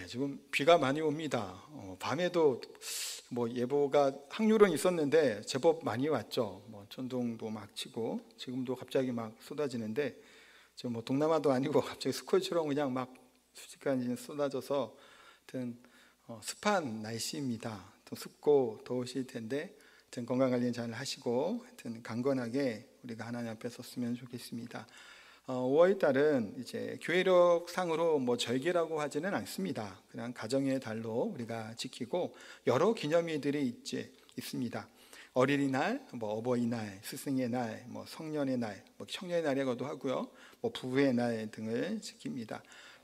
지금 비가 많이 옵니다. 밤에도 뭐 예보가 확률은 있었는데 제법 많이 왔죠. 뭐 천둥도 막 치고 지금도 갑자기 막 쏟아지는데 지금 뭐 동남아도 아니고 갑자기 스콜처럼 그냥 막 수직간이 쏟아져서 하여튼 습한 날씨입니다. 또 습고 더우실 텐데 하여튼 건강 관리 잘 하시고 하여튼 강건하게 우리가 하나님 앞에 섰으면 좋겠습니다. 5월 달은 이제 교회력 상으로 뭐 절기라고 하지는 않습니다. 그냥 가정의 달로 우리가 지키고 여러 기념일들이 있습니다. 어린이날, 뭐 어버이날, 스승의 날, 뭐 성년의 날, 뭐 청년의 날이라고도 하고요. 뭐 부부의 날 등을 지킵니다.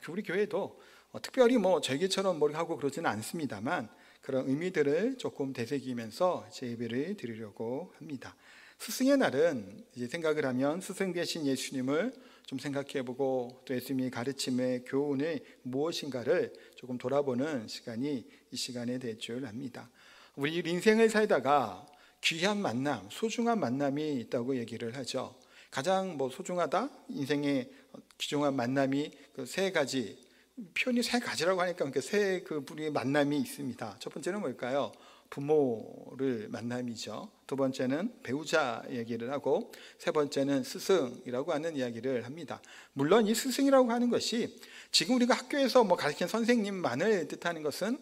우리 교회도 특별히 뭐 절기처럼 뭘 하고 그러지는 않습니다만 그런 의미들을 조금 되새기면서 제 예배를 드리려고 합니다. 스승의 날은 이제 생각을 하면 스승 되신 예수님을 좀 생각해보고 또 예수님의 가르침의 교훈이 무엇인가를 조금 돌아보는 시간이 이 시간에 될 줄 압니다. 우리 인생을 살다가 귀한 만남, 소중한 만남이 있다고 얘기를 하죠. 가장 뭐 소중하다, 인생의 귀중한 만남이 그 세 가지, 표현이 세 가지라고 하니까 세 그분의 만남이 있습니다. 첫 번째는 뭘까요? 부모를 만남이죠. 두 번째는 배우자 얘기를 하고 세 번째는 스승이라고 하는 이야기를 합니다. 물론 이 스승이라고 하는 것이 지금 우리가 학교에서 뭐 가르치는 선생님만을 뜻하는 것은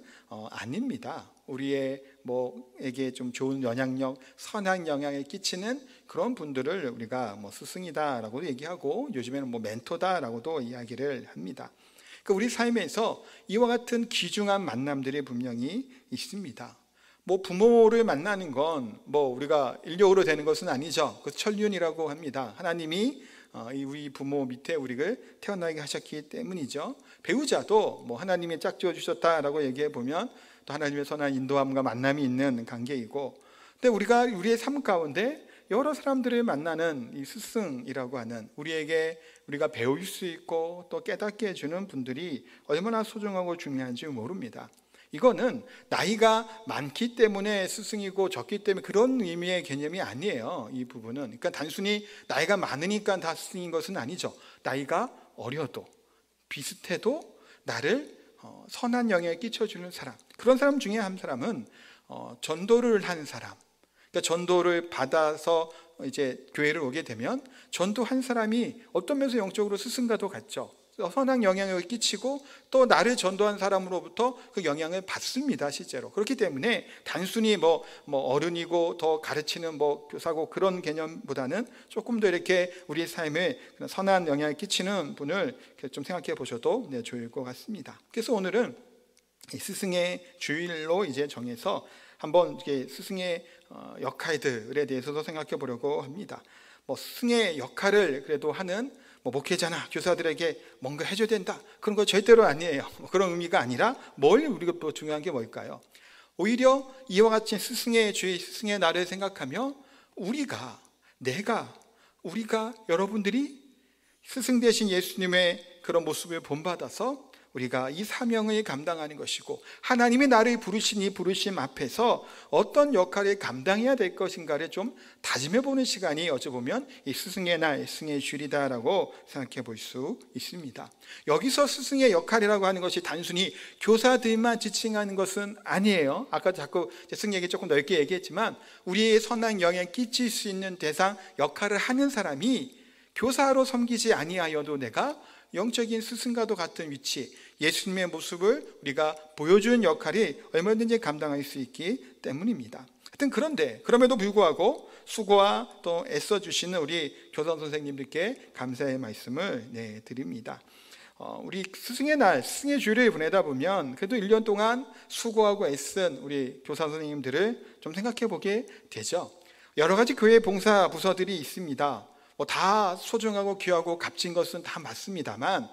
아닙니다. 우리의 뭐에게 좀 좋은 영향력, 선한 영향을 끼치는 그런 분들을 우리가 뭐 스승이다라고도 얘기하고 요즘에는 뭐 멘토다라고도 이야기를 합니다. 그러니까 우리 삶에서 이와 같은 귀중한 만남들이 분명히 있습니다. 뭐 부모를 만나는 건 뭐 우리가 인력으로 되는 것은 아니죠. 그 천륜이라고 합니다. 하나님이 우리 부모 밑에 우리를 태어나게 하셨기 때문이죠. 배우자도 뭐 하나님이 짝지어 주셨다라고 얘기해 보면 또 하나님의 선한 인도함과 만남이 있는 관계이고, 근데 우리가 우리의 삶 가운데 여러 사람들을 만나는 이 스승이라고 하는 우리가 배울 수 있고 또 깨닫게 해주는 분들이 얼마나 소중하고 중요한지 모릅니다. 이거는 나이가 많기 때문에 스승이고 적기 때문에 그런 의미의 개념이 아니에요. 이 부분은 그러니까 단순히 나이가 많으니까 다 스승인 것은 아니죠. 나이가 어려도 비슷해도 나를 선한 영향을 끼쳐주는 사람, 그런 사람 중에 한 사람은 전도를 한 사람. 그러니까 전도를 받아서 이제 교회를 오게 되면 전도한 사람이 어떤 면에서 영적으로 스승과도 같죠. 선한 영향을 끼치고 또 나를 전도한 사람으로부터 그 영향을 받습니다, 실제로. 그렇기 때문에 단순히 뭐 어른이고 더 가르치는 뭐 교사고 그런 개념보다는 조금 더 이렇게 우리의 삶에 선한 영향을 끼치는 분을 좀 생각해 보셔도 좋을 것 같습니다. 그래서 오늘은 이 스승의 주일로 이제 정해서 한번 이게 스승의 역할들에 대해서도 생각해 보려고 합니다. 뭐 스승의 역할을 그래도 하는 뭐 목회자나 교사들에게 뭔가 해줘야 된다, 그런 거 절대로 아니에요. 그런 의미가 아니라 우리가 또 중요한 게 뭘까요? 오히려 이와 같이 스승의 주의, 스승의 날을 생각하며 우리가 여러분들이 스승 되신 예수님의 그런 모습을 본받아서 우리가 이 사명을 감당하는 것이고 하나님이 나를 부르신 이 부르심 앞에서 어떤 역할을 감당해야 될 것인가를 좀 다짐해보는 시간이 어찌 보면 이 스승의 날, 스승의 주일이다라고 생각해 볼 수 있습니다. 여기서 스승의 역할이라고 하는 것이 단순히 교사들만 지칭하는 것은 아니에요. 아까 자꾸 스승 얘기 조금 넓게 얘기했지만 우리의 선한 영향을 끼칠 수 있는 대상, 역할을 하는 사람이 교사로 섬기지 아니하여도 내가 영적인 스승과도 같은 위치, 예수님의 모습을 우리가 보여주는 역할이 얼마든지 감당할 수 있기 때문입니다. 하여튼 그럼에도 불구하고 수고와 또 애써주시는 우리 교사 선생님들께 감사의 말씀을 드립니다. 우리 스승의 날, 스승의 주일을 보내다 보면 그래도 1년 동안 수고하고 애쓴 우리 교사 선생님들을 좀 생각해 보게 되죠. 여러 가지 교회 봉사 부서들이 있습니다. 다 소중하고 귀하고 값진 것은 다 맞습니다만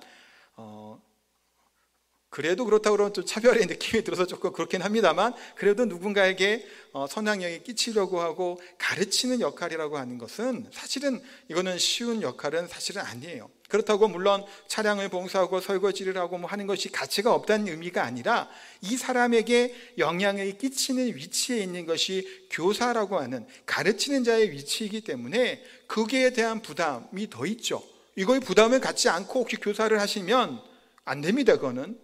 그래도 그렇다고 그러면 좀 차별의 느낌이 들어서 조금 그렇긴 합니다만 그래도 누군가에게 선한 영향을 끼치려고 하고 가르치는 역할이라고 하는 것은 사실은 이거는 쉬운 역할은 사실은 아니에요. 그렇다고 물론 차량을 봉사하고 설거지를 하고 뭐 하는 것이 가치가 없다는 의미가 아니라 이 사람에게 영향을 끼치는 위치에 있는 것이 교사라고 하는 가르치는 자의 위치이기 때문에 거기에 대한 부담이 더 있죠. 이거의 부담을 갖지 않고 혹시 교사를 하시면 안 됩니다. 그거는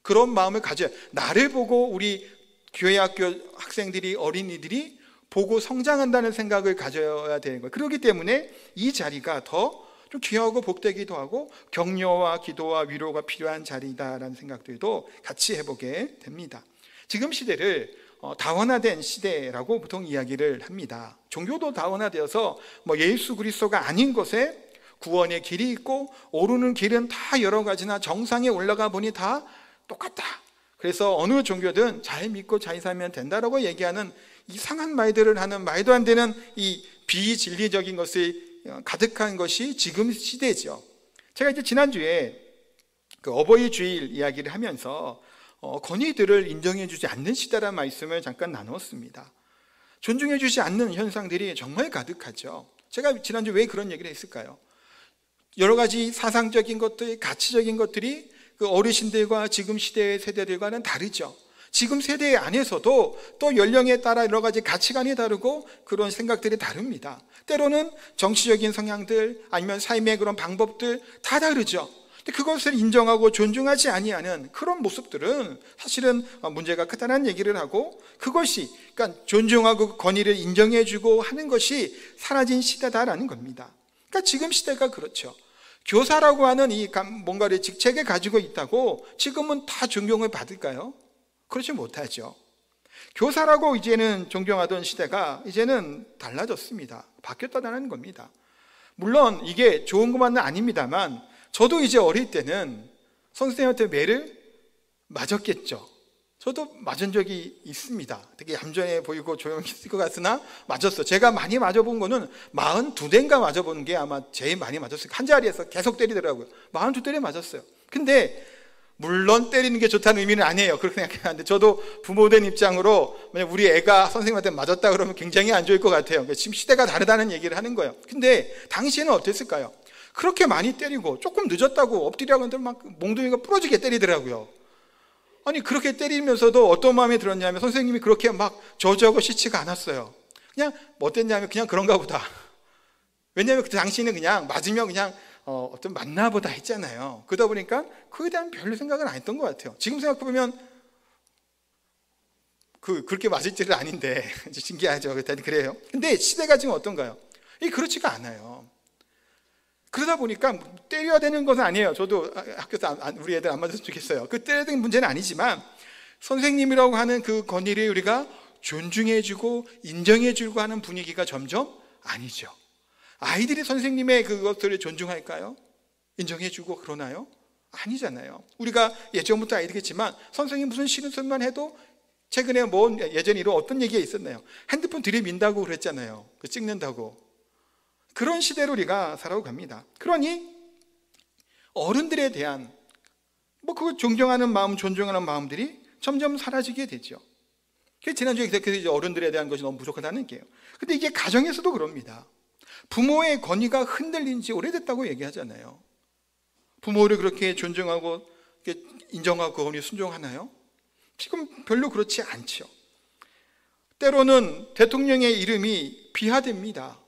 그런 마음을 가져야, 나를 보고 우리 교회 학교 학생들이, 어린이들이 보고 성장한다는 생각을 가져야 되는 거예요. 그렇기 때문에 이 자리가 더 좀 귀하고 복되기도 하고 격려와 기도와 위로가 필요한 자리다라는 생각들도 같이 해보게 됩니다. 지금 시대를 다원화된 시대라고 보통 이야기를 합니다. 종교도 다원화되어서 예수 그리스도가 아닌 것에 구원의 길이 있고 오르는 길은 다 여러 가지나 정상에 올라가 보니 다 똑같다. 그래서 어느 종교든 잘 믿고 잘 살면 된다라고 얘기하는 이상한 말들을 하는, 말도 안 되는 이 비진리적인 것이 가득한 것이 지금 시대죠. 제가 이제 지난주에 그 어버이 주일 이야기를 하면서 권위들을 인정해 주지 않는 시대라는 말씀을 잠깐 나눴습니다. 존중해 주지 않는 현상들이 정말 가득하죠. 제가 지난주 왜 그런 얘기를 했을까요? 여러 가지 사상적인 것들, 가치적인 것들이 그 어르신들과 지금 시대의 세대들과는 다르죠. 지금 세대 안에서도 또 연령에 따라 여러 가지 가치관이 다르고 그런 생각들이 다릅니다. 때로는 정치적인 성향들 아니면 삶의 그런 방법들 다 다르죠. 근데 그것을 인정하고 존중하지 아니하는 그런 모습들은 사실은 문제가 크다는 얘기를 하고, 그것이 그러니까 존중하고 권위를 인정해주고 하는 것이 사라진 시대다라는 겁니다. 그러니까 지금 시대가 그렇죠. 교사라고 하는 이 뭔가를 직책을 가지고 있다고 지금은 다 존경을 받을까요? 그렇지 못하죠. 교사라고 이제는 존경하던 시대가 이제는 달라졌습니다. 바뀌었다는 겁니다. 물론 이게 좋은 것만은 아닙니다만, 저도 이제 어릴 때는 선생님한테 매를 맞았겠죠. 저도 맞은 적이 있습니다. 되게 얌전해 보이고 조용히 있을 것 같으나 맞았어. 제가 많이 맞아본 거는 42대인가 맞아본 게 아마 제일 많이 맞았어요. 한 자리에서 계속 때리더라고요. 42대를 맞았어요. 근데 물론 때리는 게 좋다는 의미는 아니에요. 그렇게 생각하는데, 저도 부모된 입장으로 만약 우리 애가 선생님한테 맞았다 그러면 굉장히 안 좋을 것 같아요. 지금 시대가 다르다는 얘기를 하는 거예요. 근데 당시에는 어땠을까요? 그렇게 많이 때리고 조금 늦었다고 엎드리라고 하는데 막 몽둥이가 부러지게 때리더라고요. 아니, 그렇게 때리면서도 어떤 마음이 들었냐면, 선생님이 그렇게 막 저주하고 싫지가 않았어요. 그냥 어땠냐면 그냥 그런가 보다. 왜냐하면 그 당시에는 그냥 맞으면 그냥 어떤 맞나 보다 했잖아요. 그러다 보니까 그에 대한 별로 생각은 안 했던 것 같아요. 지금 생각해보면 그렇게 맞을 줄은 아닌데 신기하죠. 그래요. 근데 시대가 지금 어떤가요? 그렇지가 않아요. 그러다 보니까 때려야 되는 것은 아니에요. 저도 학교에서 우리 애들 안 맞았으면 좋겠어요. 그 때려야 되는 문제는 아니지만, 선생님이라고 하는 그 권위를 우리가 존중해주고 인정해주고 하는 분위기가 점점 아니죠. 아이들이 선생님의 그것들을 존중할까요? 인정해주고 그러나요? 아니잖아요. 우리가 예전부터 알겠지만 선생님 무슨 싫은 소리만 해도, 최근에 예전에 이런 어떤 얘기가 있었나요? 핸드폰 들이민다고 그랬잖아요. 찍는다고. 그런 시대로 우리가 살아갑니다. 그러니 어른들에 대한 그걸 존경하는 마음, 존중하는 마음들이 점점 사라지게 되죠. 지난주에 그래서 어른들에 대한 것이 너무 부족하다는 게요. 근데 이게 가정에서도 그럽니다. 부모의 권위가 흔들린 지 오래됐다고 얘기하잖아요. 부모를 그렇게 존중하고 인정하고 권위 순종하나요? 지금 별로 그렇지 않죠. 때로는 대통령의 이름이 비하됩니다.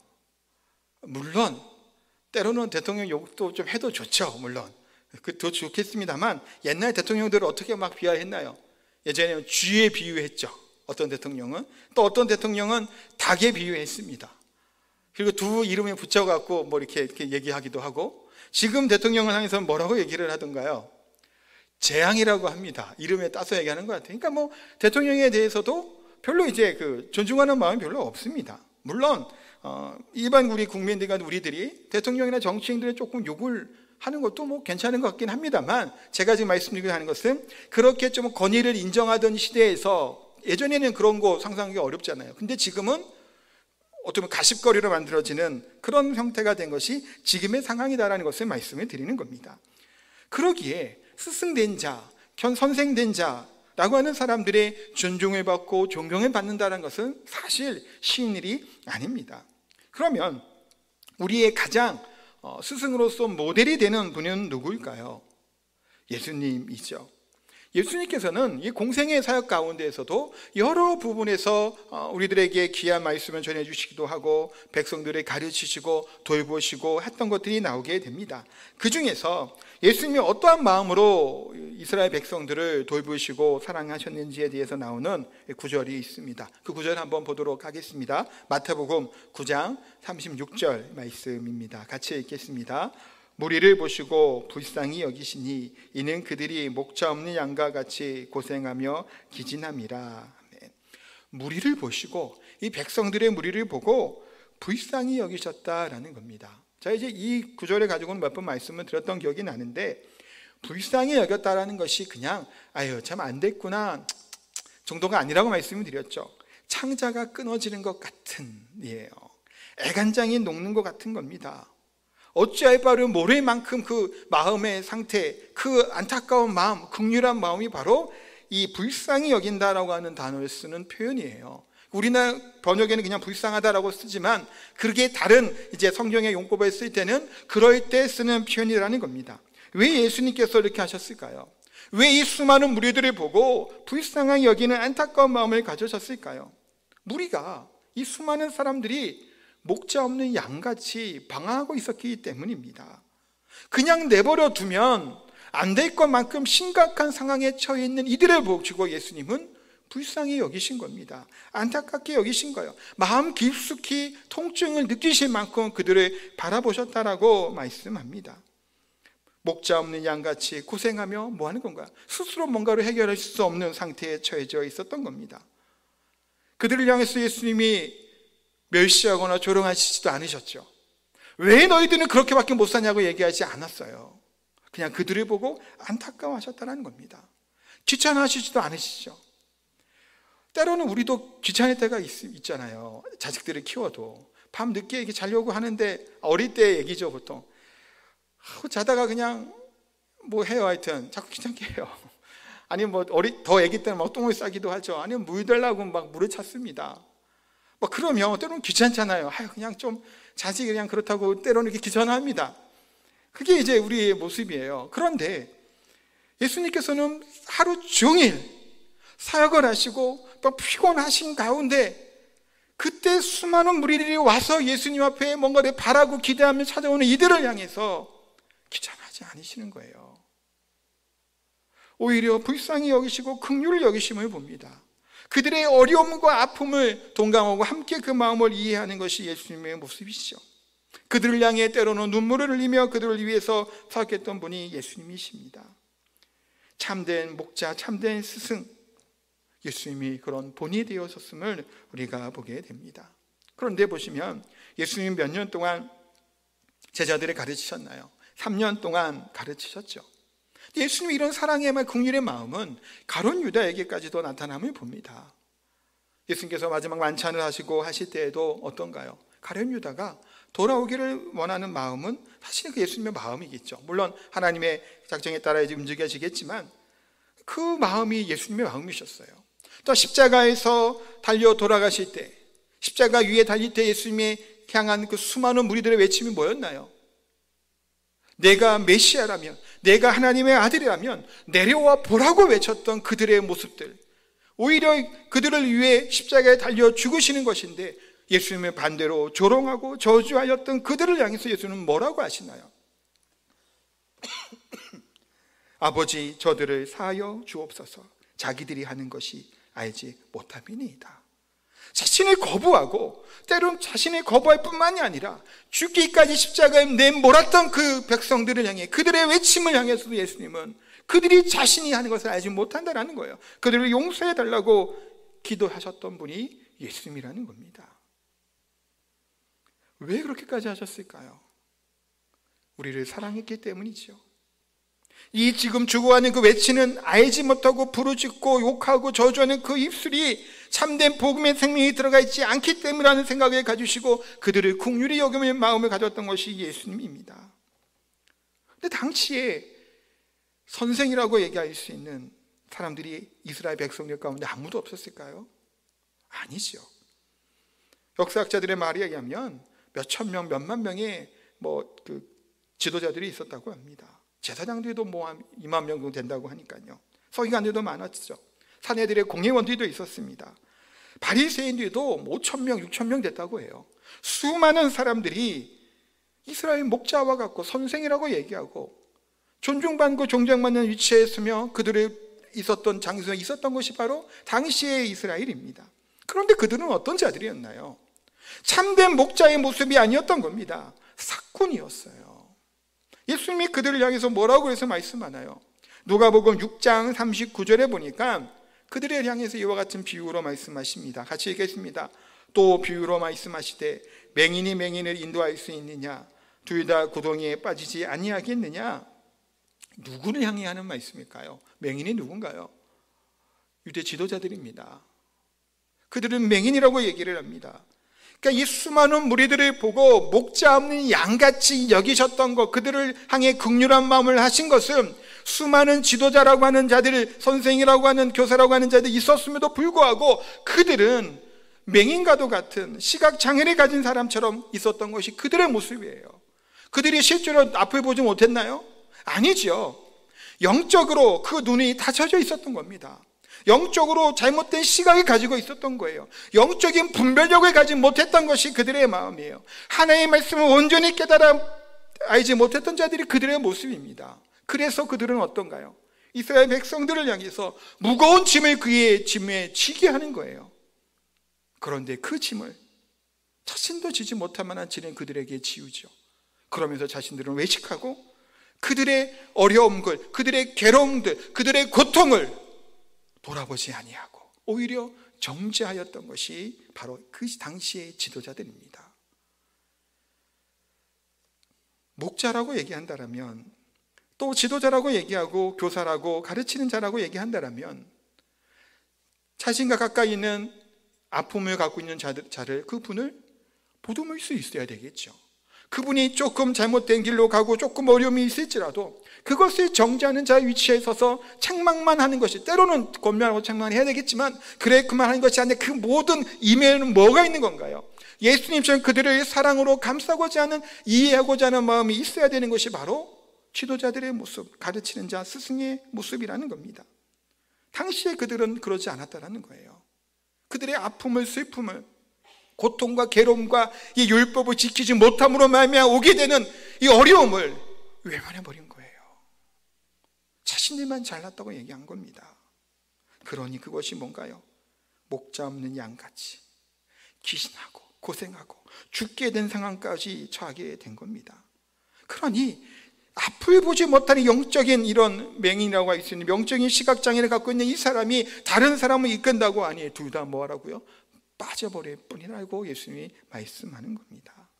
물론 때로는 대통령 욕도 좀 해도 좋죠. 물론 더 좋겠습니다만, 옛날 대통령들을 어떻게 막 비하했나요? 예전에는 쥐에 비유했죠. 어떤 대통령은. 또 어떤 대통령은 닭에 비유했습니다. 그리고 두 이름에 붙여갖고 이렇게 얘기하기도 하고, 지금 대통령을 향해서 뭐라고 얘기를 하던가요? 재앙이라고 합니다. 이름에 따서 얘기하는 것 같아요. 그러니까 대통령에 대해서도 별로 이제 존중하는 마음이 별로 없습니다. 물론 일반 우리 국민들과 우리들이 대통령이나 정치인들을 조금 욕을 하는 것도 괜찮은 것 같긴 합니다만, 제가 지금 말씀드리고 하는 것은 그렇게 좀 권위를 인정하던 시대에서, 예전에는 그런 거 상상하기 어렵잖아요. 근데 지금은 어쩌면 가십거리로 만들어지는 그런 형태가 된 것이 지금의 상황이다라는 것을 말씀을 드리는 겁니다. 그러기에 스승된 자, 선생된 자라고 하는 사람들의 존중을 받고 존경을 받는다는 것은 사실 쉬운 일이 아닙니다. 그러면 우리의 가장 스승으로서 모델이 되는 분은 누구일까요? 예수님이죠. 예수님께서는 이 공생의 사역 가운데에서도 여러 부분에서 우리들에게 귀한 말씀을 전해주시기도 하고 백성들을 가르치시고 돌보시고 했던 것들이 나오게 됩니다. 그 중에서 예수님이 어떠한 마음으로 이스라엘 백성들을 돌보시고 사랑하셨는지에 대해서 나오는 구절이 있습니다. 그 구절 한번 보도록 하겠습니다. 마태복음 9장 36절 말씀입니다. 같이 읽겠습니다. 무리를 보시고 불쌍히 여기시니 이는 그들이 목자 없는 양과 같이 고생하며 기진함이라. 무리를 보시고, 이 백성들의 무리를 보고 불쌍히 여기셨다라는 겁니다. 자, 이제 이 구절을 가지고는 몇 번 말씀을 드렸던 기억이 나는데, 불쌍히 여겼다라는 것이 그냥 아유 참 안 됐구나 정도가 아니라고 말씀을 드렸죠. 창자가 끊어지는 것 같은 예요. 애간장이 녹는 것 같은 겁니다. 어찌할 바를 모를 만큼 그 마음의 상태, 그 안타까운 마음, 긍휼한 마음이 바로 이 불쌍히 여긴다라고 하는 단어를 쓰는 표현이에요. 우리나라 번역에는 그냥 불쌍하다라고 쓰지만 그게 다른 이제 성경의 용법을 쓸 때는 그럴 때 쓰는 표현이라는 겁니다. 왜 예수님께서 이렇게 하셨을까요? 왜 이 수많은 무리들을 보고 불쌍하게 여기는 안타까운 마음을 가져셨을까요? 무리가, 이 수많은 사람들이 목자 없는 양같이 방황하고 있었기 때문입니다. 그냥 내버려 두면 안 될 것만큼 심각한 상황에 처해 있는 이들을 보시고 예수님은 불쌍히 여기신 겁니다. 안타깝게 여기신 거예요. 마음 깊숙이 통증을 느끼실 만큼 그들을 바라보셨다라고 말씀합니다. 목자 없는 양같이 고생하며 뭐 하는 건가? 스스로 뭔가를 해결할 수 없는 상태에 처해져 있었던 겁니다. 그들을 향해서 예수님이 멸시하거나 조롱하시지도 않으셨죠. 왜 너희들은 그렇게밖에 못 사냐고 얘기하지 않았어요. 그냥 그들을 보고 안타까워하셨다는 겁니다. 귀찮아하시지도 않으시죠. 때로는 우리도 귀찮을 때가 있잖아요. 자식들을 키워도 밤 늦게 이렇게 자려고 하는데, 어릴 때 얘기죠 보통. 자다가 그냥 뭐 해요. 하여튼 자꾸 귀찮게 해요. 아니면 뭐 더 애기 때는 막 똥을 싸기도 하죠. 아니면 물 달라고 막 물을 찾습니다. 뭐 그러면 때로는 귀찮잖아요. 그냥 좀 자식이 그냥 그렇다고 때로는 이렇게 귀찮아합니다. 그게 이제 우리의 모습이에요. 그런데 예수님께서는 하루 종일 사역을 하시고 또 피곤하신 가운데 그때 수많은 무리들이 와서 예수님 앞에 뭔가를 바라고 기대하며 찾아오는 이들을 향해서 귀찮아하지 않으시는 거예요. 오히려 불쌍히 여기시고 긍휼히 여기심을 봅니다. 그들의 어려움과 아픔을 동감하고 함께 그 마음을 이해하는 것이 예수님의 모습이시죠. 그들을 향해 때로는 눈물을 흘리며 그들을 위해서 사역했던 분이 예수님이십니다. 참된 목자, 참된 스승, 예수님이 그런 본이 되어섰음을 우리가 보게 됩니다. 그런데 보시면 예수님 몇 년 동안 제자들을 가르치셨나요? 3년 동안 가르치셨죠. 예수님의 이런 사랑의 말, 긍휼의 마음은 가룟 유다에게까지도 나타남을 봅니다. 예수님께서 마지막 만찬을 하시고 하실 때에도 어떤가요? 가룟 유다가 돌아오기를 원하는 마음은 사실은 그 예수님의 마음이겠죠. 물론 하나님의 작정에 따라 이제 움직여지겠지만 그 마음이 예수님의 마음이셨어요. 또 십자가에서 달려 돌아가실 때, 십자가 위에 달릴 때 예수님이 향한 그 수많은 무리들의 외침이 뭐였나요? 내가 메시아라면, 내가 하나님의 아들이라면 내려와 보라고 외쳤던 그들의 모습들, 오히려 그들을 위해 십자가에 달려 죽으시는 것인데 예수님의 반대로 조롱하고 저주하였던 그들을 향해서 예수님은 뭐라고 하시나요? 아버지, 저들을 사하여 주옵소서. 자기들이 하는 것이 알지 못함이니이다. 자신을 거부하고 때론 자신을 거부할 뿐만이 아니라 죽기까지 십자가에 내몰았던 그 백성들을 향해, 그들의 외침을 향해서도 예수님은 그들이 자신이 하는 것을 알지 못한다는 거예요. 그들을 용서해달라고 기도하셨던 분이 예수님이라는 겁니다. 왜 그렇게까지 하셨을까요? 우리를 사랑했기 때문이죠. 이 지금 죽어가는 그 외치는, 알지 못하고 부르짖고 욕하고 저주하는 그 입술이 참된 복음의 생명이 들어가 있지 않기 때문이라는 생각을 가지시고 그들을 긍휼히 여기는 마음을 가졌던 것이 예수님입니다. 근데 당시에 선생이라고 얘기할 수 있는 사람들이 이스라엘 백성들 가운데 아무도 없었을까요? 아니죠. 역사학자들의 말에 의하면 몇천 명, 몇만 명의 지도자들이 있었다고 합니다. 제사장들도 뭐 한 2만 명 정도 된다고 하니까요. 서기관들도 많았죠. 사내들의 공회원들도 있었습니다. 바리새인들도 5,000명, 6,000명 됐다고 해요. 수많은 사람들이 이스라엘 목자와 같고 선생이라고 얘기하고 존중받고 존경받는 위치에 있으며 그들의 있었던 장소에 있었던 것이 바로 당시의 이스라엘입니다. 그런데 그들은 어떤 자들이었나요? 참된 목자의 모습이 아니었던 겁니다. 사꾼이었어요. 예수님이 그들을 향해서 뭐라고 해서 말씀하나요? 누가복음 6장 39절에 보니까 그들을 향해서 이와 같은 비유로 말씀하십니다. 같이 읽겠습니다. 또 비유로 말씀하시되 맹인이 맹인을 인도할 수 있느냐? 둘 다 구덩이에 빠지지 아니하겠느냐? 누구를 향해 하는 말씀일까요? 맹인이 누군가요? 유대 지도자들입니다. 그들은 맹인이라고 얘기를 합니다. 그러니까 이 수많은 무리들을 보고 목자 없는 양같이 여기셨던 것, 그들을 향해 긍휼한 마음을 하신 것은 수많은 지도자라고 하는 자들, 선생이라고 하는 교사라고 하는 자들이 있었음에도 불구하고 그들은 맹인과도 같은 시각장애를 가진 사람처럼 있었던 것이 그들의 모습이에요. 그들이 실제로 앞을 보지 못했나요? 아니죠. 영적으로 그 눈이 닫혀져 있었던 겁니다. 영적으로 잘못된 시각을 가지고 있었던 거예요. 영적인 분별력을 가지 못했던 것이 그들의 마음이에요. 하나님의 말씀을 온전히 깨달아 알지 못했던 자들이 그들의 모습입니다. 그래서 그들은 어떤가요? 이스라엘 백성들을 향해서 무거운 짐을 그의 짐에 지게 하는 거예요. 그런데 그 짐을 자신도 지지 못할 만한 짐을 그들에게 지우죠. 그러면서 자신들은 외식하고 그들의 어려움들, 그들의 괴로움들, 그들의 고통을 돌아보지 아니하고 오히려 정죄하였던 것이 바로 그 당시의 지도자들입니다. 목자라고 얘기한다면, 또 지도자라고 얘기하고 교사라고 가르치는 자라고 얘기한다면 자신과 가까이 있는 아픔을 갖고 있는 자를 그분을 보듬을 수 있어야 되겠죠. 그분이 조금 잘못된 길로 가고 조금 어려움이 있을지라도 그것을 정죄하는 자의 위치에 서서 책망만 하는 것이, 때로는 권면하고 책망을 해야 되겠지만 그래 그만 하는 것이 아니라 그 모든 이면에는 뭐가 있는 건가요? 예수님처럼 그들을 사랑으로 감싸고자 하는, 이해하고자 하는 마음이 있어야 되는 것이 바로 지도자들의 모습, 가르치는 자, 스승의 모습이라는 겁니다. 당시에 그들은 그러지 않았다는 거예요. 그들의 아픔을, 슬픔을, 고통과 괴로움과 이 율법을 지키지 못함으로 말미암아 오게 되는 이 어려움을 외면해버린 거예요. 자신들만 잘났다고 얘기한 겁니다. 그러니 그것이 뭔가요? 목자 없는 양같이 기신하고 고생하고 죽게 된 상황까지 처하게 된 겁니다. 그러니 앞을 보지 못하는 영적인 이런 맹인이라고 할 수 있는 영적인 시각장애를 갖고 있는 이 사람이 다른 사람을 이끈다고 하니 둘 다 뭐하라고요? 빠져버릴 뿐이라고 예수님이 말씀하는 겁니다.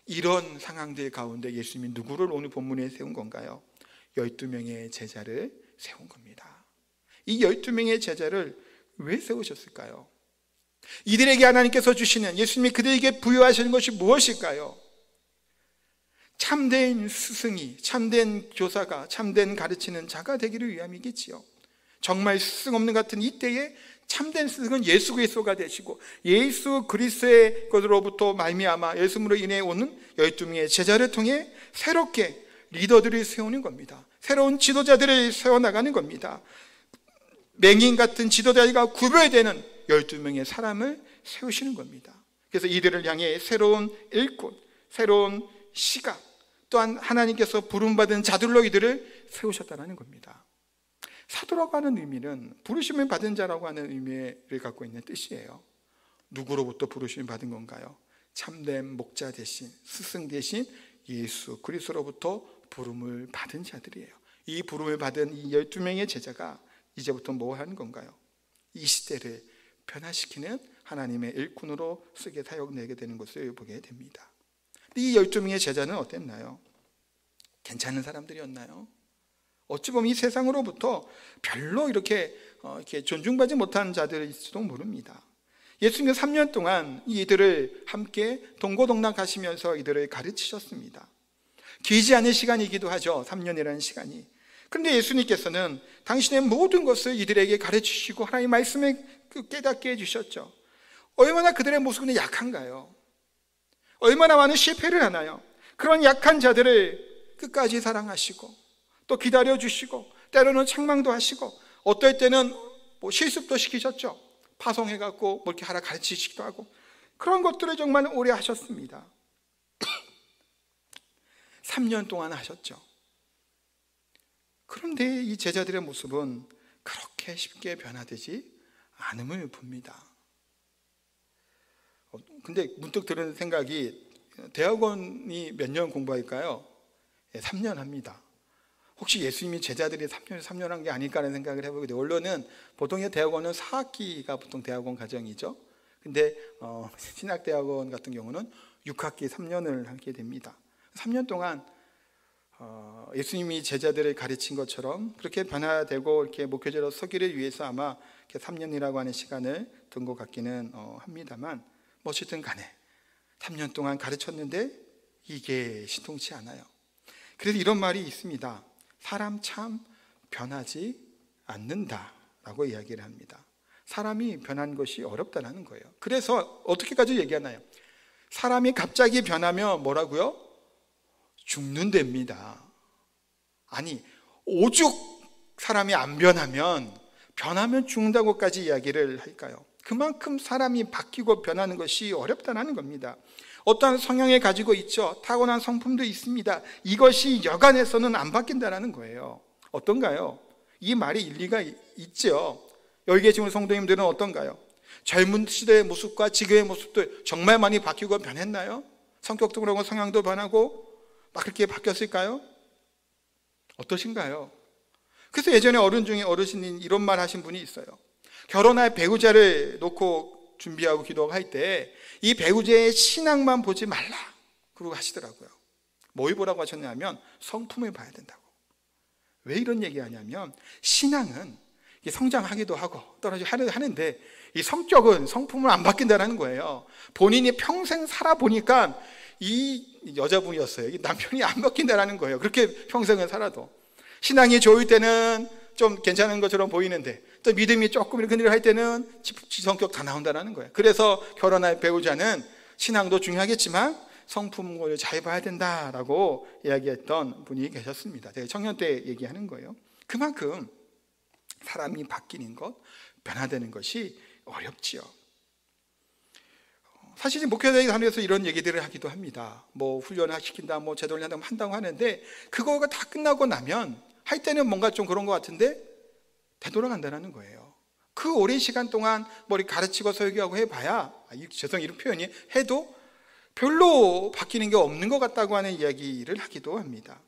이런 상황들 가운데 예수님이 누구를 오늘 본문에 세운 건가요? 12명의 제자를 세운 겁니다. 이 12명의 제자를 왜 세우셨을까요? 이들에게 하나님께서 주시는, 예수님이 그들에게 부여하시는 것이 무엇일까요? 참된 스승이, 참된 교사가, 참된 가르치는 자가 되기를 위함이겠지요. 정말 스승 없는 같은 이때에 참된 스승은 예수 그리스도가 되시고 예수 그리스도의 것으로부터 말미암아 예수님으로 인해 오는 12명의 제자를 통해 새롭게 리더들을 세우는 겁니다. 새로운 지도자들을 세워나가는 겁니다. 맹인 같은 지도자가 구별되는 12명의 사람을 세우시는 겁니다. 그래서 이들을 향해 새로운 일꾼, 새로운 시각, 또한 하나님께서 부름받은 자들로 이들을 세우셨다는 겁니다. 사도라고 하는 의미는 부르심을 받은 자라고 하는 의미를 갖고 있는 뜻이에요. 누구로부터 부르심을 받은 건가요? 참된 목자 대신, 스승 대신 예수 그리스도로부터 부름을 받은 자들이에요. 이 부름을 받은 이 12명의 제자가 이제부터 뭐 하는 건가요? 이 시대를 변화시키는 하나님의 일꾼으로 쓰게 사용되게 되는 것을 보게 됩니다. 이 12명의 제자는 어땠나요? 괜찮은 사람들이었나요? 어찌 보면 이 세상으로부터 별로 이렇게 존중받지 못한 자들일지도 모릅니다. 예수님은 3년 동안 이들을 함께 동고동락 하시면서 이들을 가르치셨습니다. 길지 않은 시간이기도 하죠. 3년이라는 시간이. 그런데 예수님께서는 당신의 모든 것을 이들에게 가르치시고 하나님의 말씀을 깨닫게 해주셨죠. 얼마나 그들의 모습은 약한가요? 얼마나 많은 실패를 하나요? 그런 약한 자들을 끝까지 사랑하시고 또 기다려주시고 때로는 책망도 하시고, 어떨 때는 뭐 실습도 시키셨죠. 파송해갖고 뭐 이렇게 하라 가르치시기도 하고, 그런 것들을 정말 오래 하셨습니다. 3년 동안 하셨죠. 그런데 이 제자들의 모습은 그렇게 쉽게 변화되지 않음을 봅니다. 근데 문득 드는 생각이, 대학원이 몇 년 공부할까요? 3년 합니다. 혹시 예수님이 제자들이 3년 한 게 아닐까 하는 생각을 해보게 돼요. 원래는 보통의 대학원은 4학기가 보통 대학원 과정이죠. 근데 신학대학원 같은 경우는 6학기 3년을 하게 됩니다. 3년 동안 예수님이 제자들을 가르친 것처럼 그렇게 변화되고 이렇게 목회자로 서기를 위해서 아마 3년이라고 하는 시간을 둔 것 같기는 합니다만, 어쨌든 간에 3년 동안 가르쳤는데 이게 신통치 않아요. 그래서 이런 말이 있습니다. 사람 참 변하지 않는다라고 이야기를 합니다. 사람이 변한 것이 어렵다는 거예요. 그래서 어떻게까지 얘기하나요? 사람이 갑자기 변하면 뭐라고요? 죽는답니다. 아니, 오죽 사람이 안 변하면 죽는다고까지 이야기를 할까요? 그만큼 사람이 바뀌고 변하는 것이 어렵다는 겁니다. 어떠한 성향을 가지고 있죠. 타고난 성품도 있습니다. 이것이 여간해서는 안 바뀐다는 거예요. 어떤가요? 이 말이 일리가 있죠. 여기 계신 성도님들은 어떤가요? 젊은 시대의 모습과 지금의 모습도 정말 많이 바뀌고 변했나요? 성격도 그러고 성향도 변하고 막 그렇게 바뀌었을까요? 어떠신가요? 그래서 예전에 어른 중에 어르신이 이런 말 하신 분이 있어요. 결혼할 배우자를 놓고 준비하고 기도할 때 이 배우자의 신앙만 보지 말라 그러고 하시더라고요. 뭘 보라고 하셨냐면 성품을 봐야 된다고. 왜 이런 얘기하냐면, 신앙은 성장하기도 하고 떨어지고 하는데 이 성격은 성품을 안 바뀐다는 거예요. 본인이 평생 살아보니까 이 여자분이었어요. 이 남편이 안 바뀐다는 거예요. 그렇게 평생을 살아도. 신앙이 좋을 때는 좀 괜찮은 것처럼 보이는데 또 믿음이 조금 이렇게 할 때는 지 성격 다 나온다는 거예요. 그래서 결혼할 배우자는 신앙도 중요하겠지만 성품을 잘 봐야 된다라고 이야기했던 분이 계셨습니다. 제가 청년 때 얘기하는 거예요. 그만큼 사람이 바뀌는 것, 변화되는 것이 어렵지요. 사실 목회자에 관해서 이런 얘기들을 하기도 합니다. 뭐 훈련을 시킨다, 뭐 제도를 한다고 하는데, 그거가 다 끝나고 나면 할 때는 뭔가 좀 그런 것 같은데 되돌아간다는 거예요. 그 오랜 시간 동안 머리 가르치고 설교하고 해봐야, 죄송해요 이런 표현이 해도 별로 바뀌는 게 없는 것 같다고 하는 이야기를 하기도 합니다.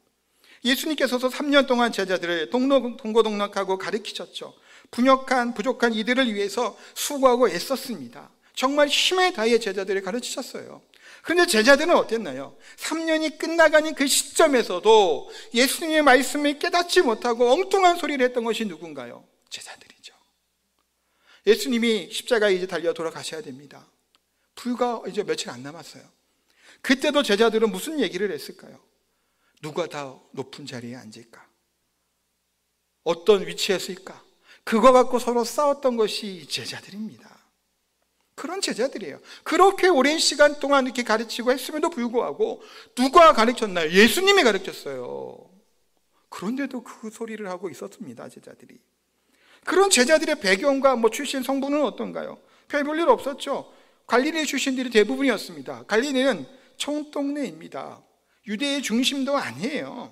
예수님께서도 3년 동안 제자들을 동고동락하고 가르치셨죠. 부족한 이들을 위해서 수고하고 애썼습니다. 정말 힘에 다해 제자들을 가르치셨어요. 그런데 제자들은 어땠나요? 3년이 끝나가는 그 시점에서도 예수님의 말씀을 깨닫지 못하고 엉뚱한 소리를 했던 것이 누군가요? 제자들이죠. 예수님이 십자가에 이제 달려 돌아가셔야 됩니다. 불과 이제 며칠 안 남았어요. 그때도 제자들은 무슨 얘기를 했을까요? 누가 더 높은 자리에 앉을까? 어떤 위치에 있을까? 그거 갖고 서로 싸웠던 것이 제자들입니다. 그런 제자들이에요. 그렇게 오랜 시간 동안 이렇게 가르치고 했음에도 불구하고 누가 가르쳤나요? 예수님이 가르쳤어요. 그런데도 그 소리를 하고 있었습니다, 제자들이. 그런 제자들의 배경과 출신 성분은 어떤가요? 별 볼 일 없었죠. 갈릴리 출신들이 대부분이었습니다. 갈릴리는 청동네입니다. 유대의 중심도 아니에요.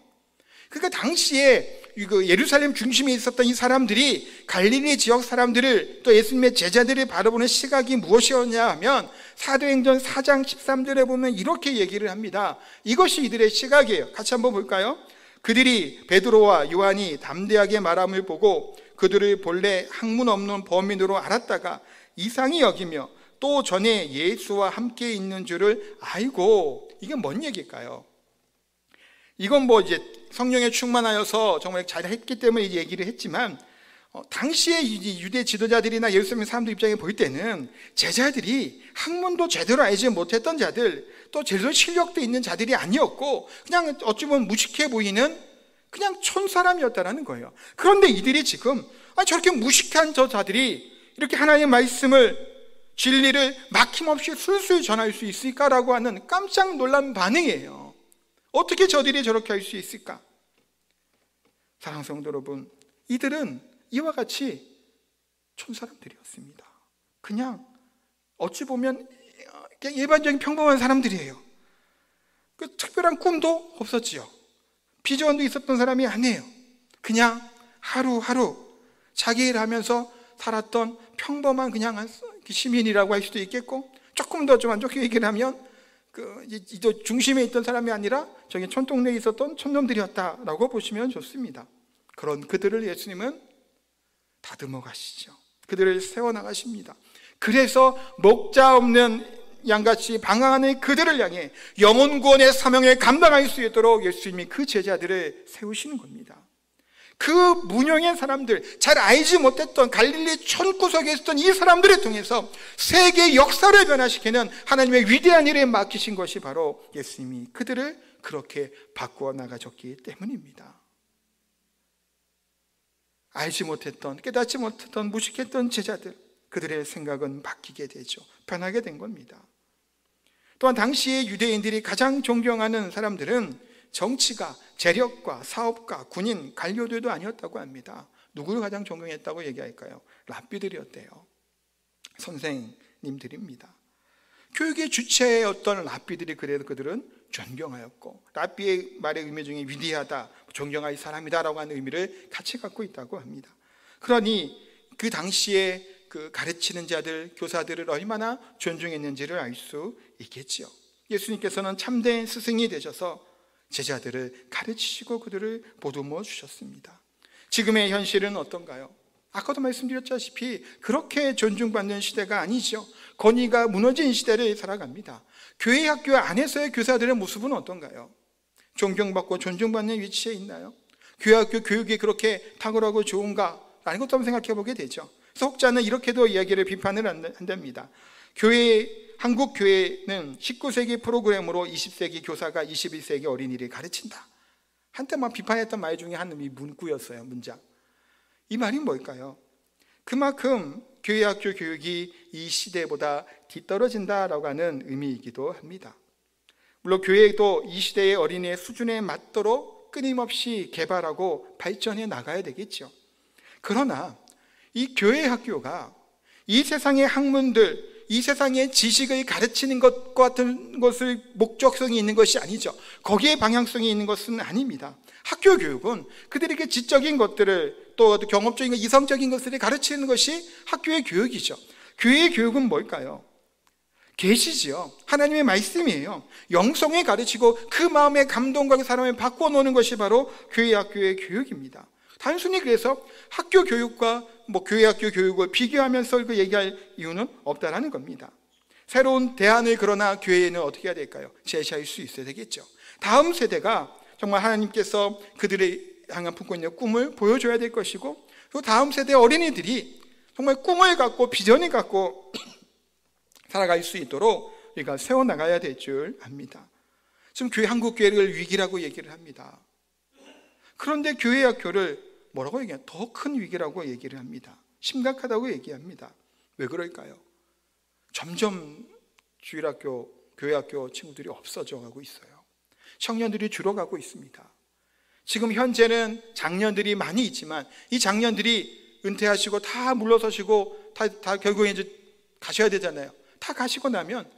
그러니까 당시에 예루살렘 중심에 있었던 이 사람들이 갈릴리 지역 사람들을, 또 예수님의 제자들을 바라보는 시각이 무엇이었냐 하면 사도행전 4장 13절에 보면 이렇게 얘기를 합니다. 이것이 이들의 시각이에요. 같이 한번 볼까요? 그들이 베드로와 요한이 담대하게 말함을 보고 그들을 본래 학문 없는 범인으로 알았다가 이상히 여기며 또 전에 예수와 함께 있는 줄을 알고. 이게 뭔 얘기일까요? 이건 이제 성령에 충만하여서 정말 잘했기 때문에 이 얘기를 했지만, 당시에 유대 지도자들이나 예루살렘 사람들 입장에 볼 때는 제자들이 학문도 제대로 알지 못했던 자들, 또 제대로 실력도 있는 자들이 아니었고 그냥 어찌 보면 무식해 보이는 그냥 촌사람이었다는 거예요. 그런데 이들이 지금 저렇게 무식한 저 자들이 이렇게 하나님의 말씀을, 진리를 막힘없이 술술 전할 수 있을까라고 하는 깜짝 놀란 반응이에요. 어떻게 저들이 저렇게 할 수 있을까? 사랑하는 성도 여러분, 이들은 이와 같이 촌사람들이었습니다. 그냥 어찌 보면 그냥 일반적인 평범한 사람들이에요. 그 특별한 꿈도 없었지요. 비전도 있었던 사람이 아니에요. 그냥 하루하루 자기 일 하면서 살았던 평범한 그냥 시민이라고 할 수도 있겠고, 조금 더 좀 안 좋게 얘기를 하면 이 중심에 있던 사람이 아니라 저기 촌동네에 있었던 촌놈들이었다라고 보시면 좋습니다. 그런 그들을 예수님은 다듬어 가시죠. 그들을 세워나가십니다. 그래서 목자 없는 양같이 방황하는 그들을 향해 영혼 구원의 사명을 감당할 수 있도록 예수님이 그 제자들을 세우시는 겁니다. 그 무명의 사람들, 잘 알지 못했던 갈릴리 촌구석에 있었던 이 사람들을 통해서 세계의 역사를 변화시키는 하나님의 위대한 일에 맡기신 것이 바로 예수님이 그들을 그렇게 바꾸어 나가셨기 때문입니다. 알지 못했던, 깨닫지 못했던, 무식했던 제자들, 그들의 생각은 바뀌게 되죠. 변하게 된 겁니다. 또한 당시에 유대인들이 가장 존경하는 사람들은 정치가, 재력가, 사업가, 군인, 관료들도 아니었다고 합니다. 누구를 가장 존경했다고 얘기할까요? 랍비들이었대요. 선생님들입니다. 교육의 주체였던 랍비들이 그래도 그들은 존경하였고, 랍비의 말의 의미 중에 위대하다, 존경할 사람이다 라고 하는 의미를 같이 갖고 있다고 합니다. 그러니 그 당시에 그 가르치는 자들, 교사들을 얼마나 존중했는지를 알 수 있겠지요. 예수님께서는 참된 스승이 되셔서 제자들을 가르치시고 그들을 보듬어 주셨습니다. 지금의 현실은 어떤가요? 아까도 말씀드렸다시피 그렇게 존중받는 시대가 아니죠. 권위가 무너진 시대를 살아갑니다. 교회 학교 안에서의 교사들의 모습은 어떤가요? 존경받고 존중받는 위치에 있나요? 교회 학교 교육이 그렇게 탁월하고 좋은가? 라는 것도 한번 생각해 보게 되죠. 그래서 혹자는 이렇게도 이야기를 비판을 한답니다. 한국 교회는 19세기 프로그램으로 20세기 교사가 21세기 어린이를 가르친다. 한때 막 비판했던 말 중에 하나는 이 문구였어요. 문장. 이 말이 뭘까요? 그만큼 교회 학교 교육이 이 시대보다 뒤떨어진다라고 하는 의미이기도 합니다. 물론 교회도 이 시대의 어린이의 수준에 맞도록 끊임없이 개발하고 발전해 나가야 되겠죠. 그러나 이 교회 학교가 이 세상의 학문들, 이 세상의 지식을 가르치는 것 같은 것을 목적성이 있는 것이 아니죠. 거기에 방향성이 있는 것은 아닙니다. 학교 교육은 그들에게 지적인 것들을, 또 경험적인 것, 이성적인 것들을 가르치는 것이 학교의 교육이죠. 교회의 교육은 뭘까요? 계시지요. 하나님의 말씀이에요. 영성에 가르치고 그 마음의 감동과 그 사람을 바꾸어 놓는 것이 바로 교회 학교의 교육입니다. 단순히 그래서 학교 교육과 교회 학교 교육을 비교하면서 그 얘기할 이유는 없다라는 겁니다. 새로운 대안을 그러나 교회는 어떻게 해야 될까요? 제시할 수 있어야 되겠죠. 다음 세대가 정말 하나님께서 그들의 향한 품고 있는 꿈을 보여줘야 될 것이고, 또 다음 세대 어린이들이 정말 꿈을 갖고 비전을 갖고 살아갈 수 있도록 우리가 세워나가야 될 줄 압니다. 지금 한국 교회를 위기라고 얘기를 합니다. 그런데 교회 학교를 뭐라고 얘기해요? 더 큰 위기라고 얘기를 합니다. 심각하다고 얘기합니다. 왜 그럴까요? 점점 주일학교, 교회학교 친구들이 없어져 가고 있어요. 청년들이 줄어가고 있습니다. 지금 현재는 장년들이 많이 있지만 이 장년들이 은퇴하시고 다 물러서시고 다 결국에 이제 가셔야 되잖아요. 다 가시고 나면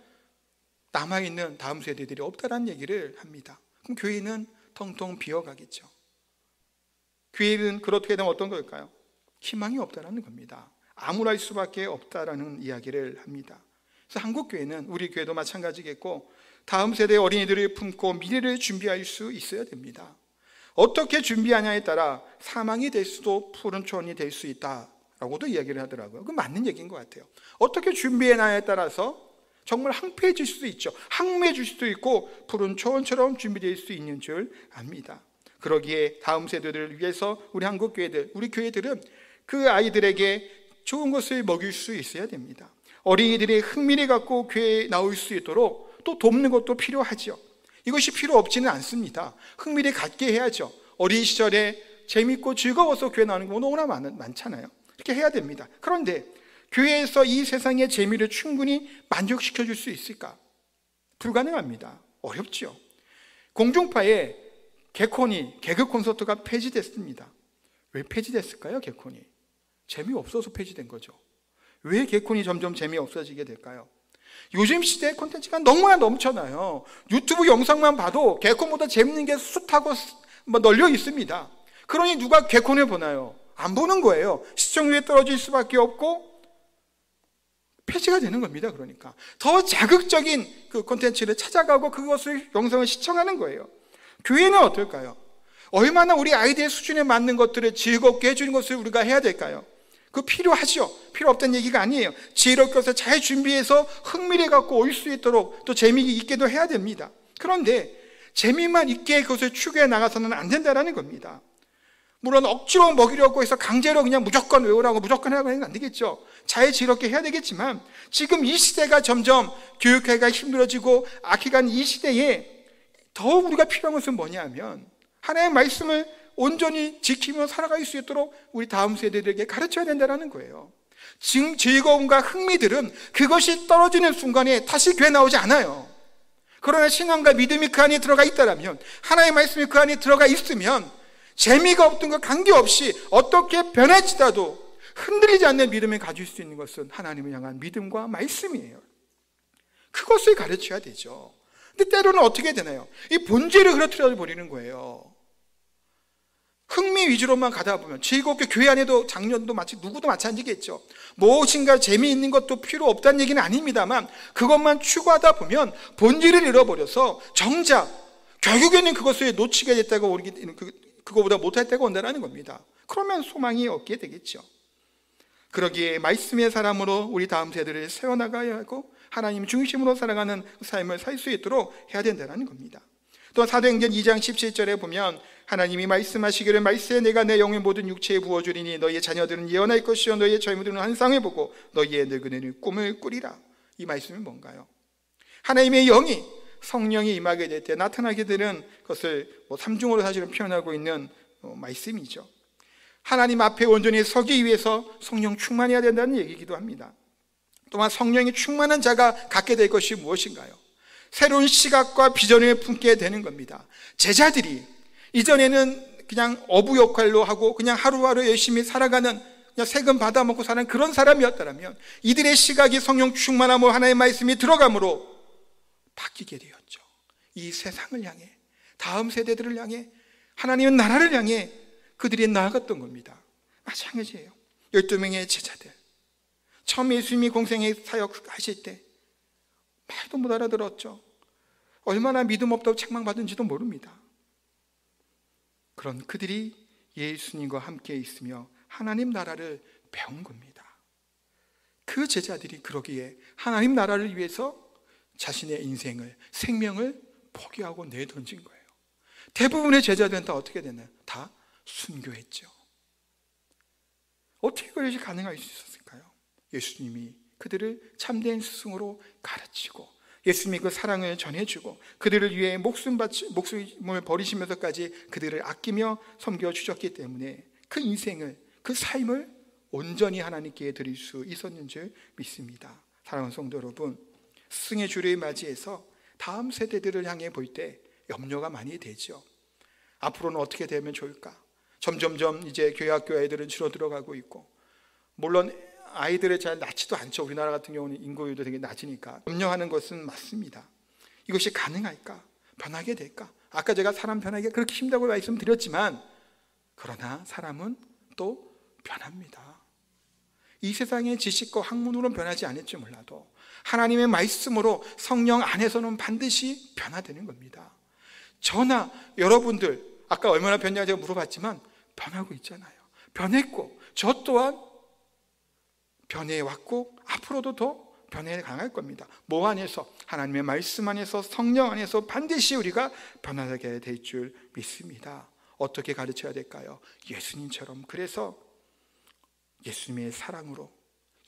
남아있는 다음 세대들이 없다라는 얘기를 합니다. 그럼 교회는 텅텅 비어가겠죠. 교회는 그렇게 되면 어떤 걸까요? 희망이 없다라는 겁니다. 암울할 수밖에 없다라는 이야기를 합니다. 그래서 한국 교회는, 우리 교회도 마찬가지겠고, 다음 세대의 어린이들을 품고 미래를 준비할 수 있어야 됩니다. 어떻게 준비하냐에 따라 사망이 될 수도 푸른 초원이 될 수 있다라고도 이야기를 하더라고요. 그 맞는 얘기인 것 같아요. 어떻게 준비해나에 따라서 정말 황폐해질 수도 있죠. 항매해질 수도 있고 푸른 초원처럼 준비될 수 있는 줄 압니다. 그러기에 다음 세대들을 위해서 우리 한국 교회들, 우리 교회들은 그 아이들에게 좋은 것을 먹일 수 있어야 됩니다. 어린이들이 흥미를 갖고 교회에 나올 수 있도록 또 돕는 것도 필요하죠. 이것이 필요 없지는 않습니다. 흥미를 갖게 해야죠. 어린 시절에 재밌고 즐거워서 교회 나오는 게 너무나 많잖아요. 이렇게 해야 됩니다. 그런데 교회에서 이 세상의 재미를 충분히 만족시켜 줄 수 있을까? 불가능합니다. 어렵죠. 공중파에 개콘이 개그 콘서트가 폐지됐습니다. 왜 폐지됐을까요? 개콘이 재미없어서 폐지된 거죠. 왜 개콘이 점점 재미없어지게 될까요? 요즘 시대의 콘텐츠가 너무나 넘쳐나요. 유튜브 영상만 봐도 개콘보다 재밌는 게 숱하고 널려 있습니다. 그러니 누가 개콘을 보나요? 안 보는 거예요. 시청률이 떨어질 수밖에 없고 폐지가 되는 겁니다. 그러니까 더 자극적인 그 콘텐츠를 찾아가고 그것을 영상을 시청하는 거예요. 교회는 어떨까요? 얼마나 우리 아이들의 수준에 맞는 것들을 즐겁게 해주는 것을 우리가 해야 될까요? 그거 필요하죠. 필요 없다는 얘기가 아니에요. 지혜롭게 해서 잘 준비해서 흥미를 갖고 올 수 있도록 또 재미있게도 해야 됩니다. 그런데 재미만 있게 그것을 추구해 나가서는 안 된다는 겁니다. 물론 억지로 먹이려고 해서 강제로 그냥 무조건 외우라고 무조건 하라고 하는 건 안 되겠죠. 잘 지혜롭게 해야 되겠지만 지금 이 시대가 점점 교육하기가 힘들어지고 악해간 이 시대에 더 우리가 필요한 것은 뭐냐면 하나님의 말씀을 온전히 지키며 살아갈 수 있도록 우리 다음 세대들에게 가르쳐야 된다는 거예요. 지금 즐거움과 흥미들은 그것이 떨어지는 순간에 다시 교회 나오지 않아요. 그러나 신앙과 믿음이 그 안에 들어가 있다면, 하나님의 말씀이 그 안에 들어가 있으면 재미가 없던 것 관계없이 어떻게 변할지라도 흔들리지 않는 믿음을 가질 수 있는 것은 하나님을 향한 믿음과 말씀이에요. 그것을 가르쳐야 되죠. 근데 때로는 어떻게 되나요? 이 본질을 흐트러 버리는 거예요. 흥미 위주로만 가다 보면 즐겁게 교회 안에도 장년도 누구도 마찬가지겠죠. 무엇인가 재미있는 것도 필요 없다는 얘기는 아닙니다만 그것만 추구하다 보면 본질을 잃어버려서 정작 결국에는 그것을 놓치게 됐다고 그거보다 못할 때가 온다는 겁니다. 그러면 소망이 없게 되겠죠. 그러기에 말씀의 사람으로 우리 다음 세대를 세워나가야 하고 하나님 중심으로 살아가는 삶을 살 수 있도록 해야 된다는 겁니다. 또 사도행전 2장 17절에 보면 하나님이 말씀하시기를 말세에 내가 내 영의 모든 육체에 부어주리니 너희의 자녀들은 예언할 것이요 너희의 젊은이들은 환상을 보고 너희의 늙은이는 꿈을 꾸리라. 이 말씀이 뭔가요? 하나님의 영이 성령이 임하게 될 때 나타나게 되는 것을 삼중으로 사실은 표현하고 있는 말씀이죠. 하나님 앞에 온전히 서기 위해서 성령 충만해야 된다는 얘기이기도 합니다. 또한 성령이 충만한 자가 갖게 될 것이 무엇인가요? 새로운 시각과 비전을 품게 되는 겁니다. 제자들이 이전에는 그냥 어부 역할로 하고 그냥 하루하루 열심히 살아가는, 그냥 세금 받아먹고 사는 그런 사람이었다면 이들의 시각이 성령 충만함으로 하나님의 말씀이 들어감으로 바뀌게 되었죠. 이 세상을 향해, 다음 세대들을 향해, 하나님의 나라를 향해 그들이 나아갔던 겁니다. 마찬가지예요. 12명의 제자들, 처음 예수님이 공생의 사역하실 때 말도 못 알아들었죠. 얼마나 믿음 없다고 책망받은지도 모릅니다. 그런 그들이 예수님과 함께 있으며 하나님 나라를 배운 겁니다. 그 제자들이 그러기에 하나님 나라를 위해서 자신의 인생을, 생명을 포기하고 내던진 거예요. 대부분의 제자들은 다 어떻게 되나요? 다 순교했죠. 어떻게 그것이 가능할 수 있었을까요? 예수님이 그들을 참된 스승으로 가르치고 예수님이 그 사랑을 전해주고 그들을 위해 목숨을 버리시면서까지 그들을 아끼며 섬겨주셨기 때문에 그 인생을, 그 삶을 온전히 하나님께 드릴 수 있었는 줄 믿습니다. 사랑하는 성도 여러분, 스승의 주를 맞이해서 다음 세대들을 향해 볼 때 염려가 많이 되죠. 앞으로는 어떻게 되면 좋을까? 점점점 이제 교회 학교 애들은 줄어들어가고 있고, 물론 아이들을 잘 낳지도 않죠. 우리나라 같은 경우는 인구율도 되게 낮으니까 염려하는 것은 맞습니다. 이것이 가능할까? 변하게 될까? 아까 제가 사람 변하기가 그렇게 힘들다고 말씀드렸지만 그러나 사람은 또 변합니다. 이 세상의 지식과 학문으로는 변하지 않을지 몰라도 하나님의 말씀으로 성령 안에서는 반드시 변화되는 겁니다. 저나 여러분들 아까 얼마나 변했냐고 제가 물어봤지만 변하고 있잖아요. 변했고 저 또한 변해왔고 앞으로도 더 변해 강할 겁니다. 뭐 안에서? 하나님의 말씀 안에서, 성령 안에서 반드시 우리가 변화하게 될 줄 믿습니다. 어떻게 가르쳐야 될까요? 예수님처럼. 그래서 예수님의 사랑으로,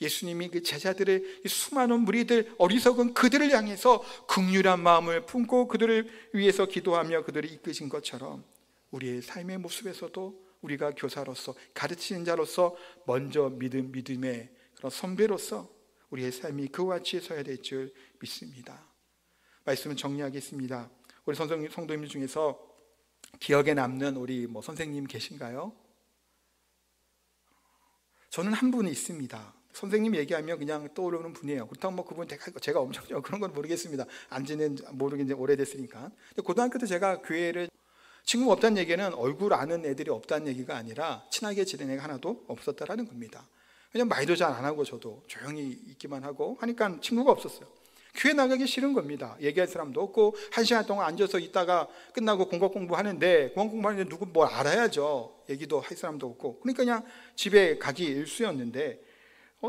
예수님이 그 제자들의 수많은 무리들, 어리석은 그들을 향해서 긍휼한 마음을 품고 그들을 위해서 기도하며 그들을 이끄신 것처럼 우리의 삶의 모습에서도 우리가 교사로서, 가르치는 자로서 먼저 믿음의 그런 선배로서 우리의 삶이 그와 같이 서야 될 줄 믿습니다. 말씀을 정리하겠습니다. 우리 성도님 중에서 기억에 남는 우리 선생님 계신가요? 저는 한 분이 있습니다. 선생님 얘기하면 그냥 떠오르는 분이에요. 그렇다고 뭐 그분 제가 엄청 그런 건 모르겠습니다. 안지는 모르겠는데 오래됐으니까. 고등학교 때 제가 교회를 친구가 없다는 얘기는 얼굴 아는 애들이 없다는 얘기가 아니라 친하게 지낸 애가 하나도 없었다라는 겁니다. 왜냐면 말도 잘 안 하고 저도 조용히 있기만 하고 하니까 친구가 없었어요. 교회 나가기 싫은 겁니다. 얘기할 사람도 없고 1시간 동안 앉아서 있다가 끝나고 공부하는데 누구 뭘 알아야죠. 얘기도 할 사람도 없고 그러니까 그냥 집에 가기 일쑤였는데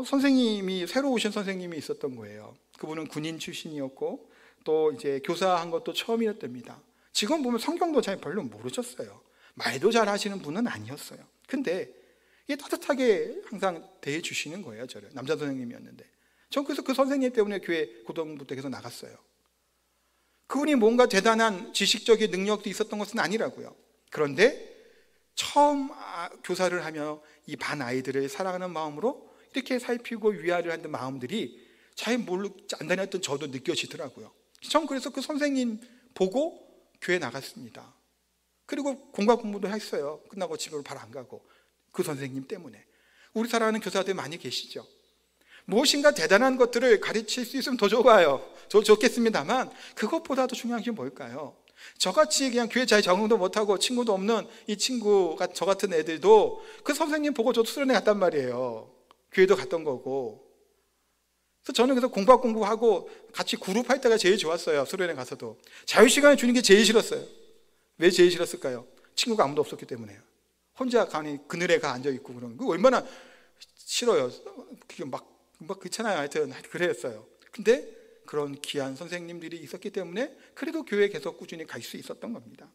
선생님이 새로 오신 선생님이 있었던 거예요. 그분은 군인 출신이었고 또 이제 교사한 것도 처음이었답니다. 지금 보면 성경도 잘 별로 모르셨어요. 말도 잘 하시는 분은 아니었어요. 근데 이게 따뜻하게 항상 대해 주시는 거예요. 저를 남자 선생님이었는데 전 그래서 그 선생님 때문에 교회 고등부터 계속 나갔어요. 그분이 뭔가 대단한 지식적인 능력도 있었던 것은 아니라고요. 그런데 처음 교사를 하며 이 반 아이들을 사랑하는 마음으로 이렇게 살피고 위아를 하는 마음들이 잘 안 다녔던 저도 느껴지더라고요. 전 그래서 그 선생님 보고 교회 나갔습니다. 그리고 공부도 했어요. 끝나고 집으로 바로 안 가고 그 선생님 때문에. 우리 사랑하는 교사들 많이 계시죠. 무엇인가 대단한 것들을 가르칠 수 있으면 더 좋아요. 좋겠습니다만 그것보다도 중요한 게 뭘까요? 저같이 그냥 교회 잘 적응도 못하고 친구도 없는 이 친구가 저 같은 애들도 그 선생님 보고 저도 수련회 갔단 말이에요. 교회도 갔던 거고. 그래서 저는 그래서 공부하고 같이 그룹 할 때가 제일 좋았어요. 수련회 가서도. 자유시간을 주는 게 제일 싫었어요. 왜 제일 싫었을까요? 친구가 아무도 없었기 때문에요. 혼자 가니 그늘에 앉아있고 그런 거 얼마나 싫어요. 그게 막 그렇잖아요. 하여튼 그랬어요. 근데 그런 귀한 선생님들이 있었기 때문에 그래도 교회에 계속 꾸준히 갈 수 있었던 겁니다.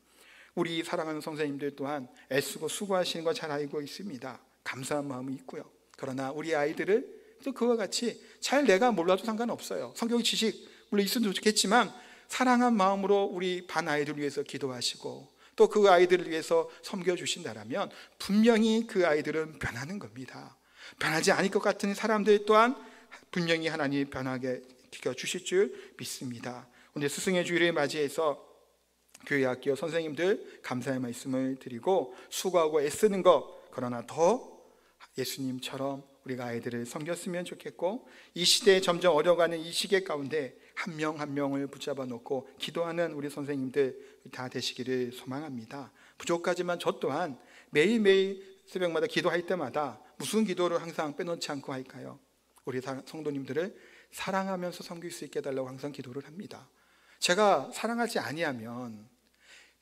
우리 사랑하는 선생님들 또한 애쓰고 수고하시는 거 잘 알고 있습니다. 감사한 마음이 있고요. 그러나 우리 아이들을 또 그와 같이 잘 내가 몰라도 상관없어요. 성경 지식 물론 있으면 좋겠지만 사랑한 마음으로 우리 반 아이들 위해서 기도하시고 또 그 아이들을 위해서 섬겨주신다면 분명히 그 아이들은 변하는 겁니다. 변하지 않을 것 같은 사람들 또한 분명히 하나님이 변하게 시켜주실 줄 믿습니다. 오늘 스승의 주일을 맞이해서 교회 학교 선생님들 감사의 말씀을 드리고 수고하고 애쓰는 것, 그러나 더 예수님처럼 우리가 아이들을 섬겼으면 좋겠고 이 시대에 점점 어려가는 이 시계 가운데 한 명 한 명을 붙잡아 놓고 기도하는 우리 선생님들 다 되시기를 소망합니다. 부족하지만 저 또한 매일매일 새벽마다 기도할 때마다 무슨 기도를 항상 빼놓지 않고 할까요? 우리 성도님들을 사랑하면서 섬길 수 있게 해달라고 항상 기도를 합니다. 제가 사랑하지 아니하면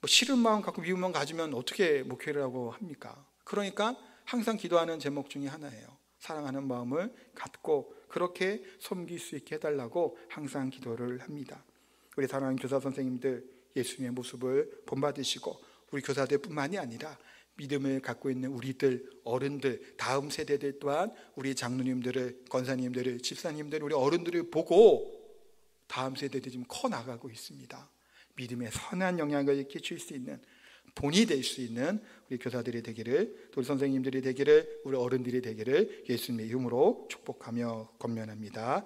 싫은 마음 갖고 미운 마음 가지면 어떻게 목회를 하고 합니까? 그러니까 항상 기도하는 제목 중에 하나예요. 사랑하는 마음을 갖고 그렇게 섬길 수 있게 해달라고 항상 기도를 합니다. 우리 사랑하는 교사 선생님들 예수님의 모습을 본받으시고 우리 교사들 뿐만이 아니라 믿음을 갖고 있는 우리들 어른들 다음 세대들 또한 우리 장로님들을 권사님들을 집사님들 우리 어른들을 보고 다음 세대들이 좀 커나가고 있습니다. 믿음의 선한 영향을 끼칠 수 있는 본이 될 수 있는 우리 교사들이 되기를 우리 선생님들이 되기를 우리 어른들이 되기를 예수님의 이름으로 축복하며 권면합니다.